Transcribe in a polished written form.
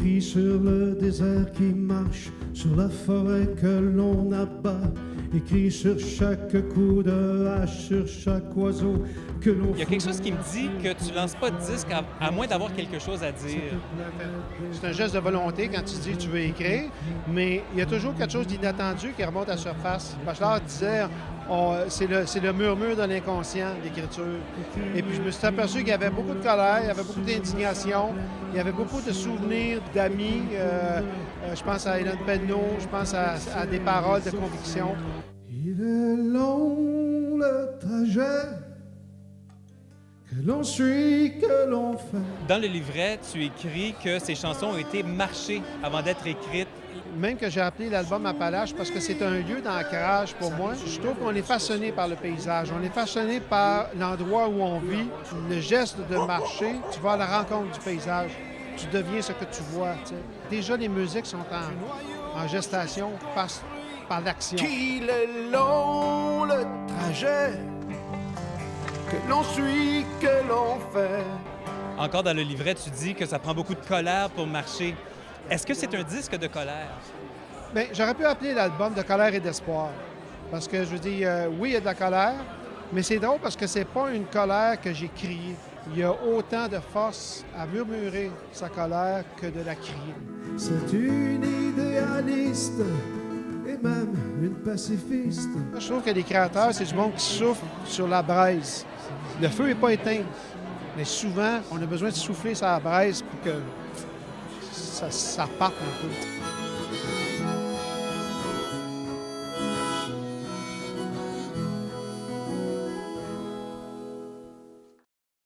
Écrit sur le désert qui marche, sur la forêt que l'on abat, écrit sur chaque coup de hache, sur chaque oiseau que l'on... Il y a quelque chose qui me dit que tu lances pas de disque à moins d'avoir quelque chose à dire. C'est un geste de volonté quand tu dis que tu veux écrire, mais il y a toujours quelque chose d'inattendu qui remonte à la surface. Bachelard disait, c'est le murmure de l'inconscient, l'écriture. Et puis je me suis aperçu qu'il y avait beaucoup de colère, il y avait beaucoup d'indignation, il y avait beaucoup de souvenirs d'amis. Je pense à Hélène Penneau, je pense à des paroles de conviction. Il est long le trajet que l'on suit, que l'on fait. Dans le livret, tu écris que ces chansons ont été marchées avant d'être écrites. Même que j'ai appelé l'album Appalaches parce que c'est un lieu d'ancrage pour moi. Je trouve qu'on est façonné par le paysage, on est façonné par l'endroit où on vit. Le geste de marcher, tu vas à la rencontre du paysage, tu deviens ce que tu vois. T'sais. Déjà, les musiques sont en gestation par l'action. Qu'il est long le trajet que l'on suit, que l'on fait. Encore dans le livret, tu dis que ça prend beaucoup de colère pour marcher. Est-ce que c'est un disque de colère? Bien, j'aurais pu appeler l'album de colère et d'espoir. Parce que, je veux dire, oui, il y a de la colère, mais c'est drôle parce que c'est pas une colère que j'ai criée. Il y a autant de force à murmurer sa colère que de la crier. C'est une idéaliste et même une pacifiste. Je trouve que les créateurs, c'est du monde qui souffle sur la braise. Le feu n'est pas éteint, mais souvent, on a besoin de souffler sur la braise pour que ça parte un peu.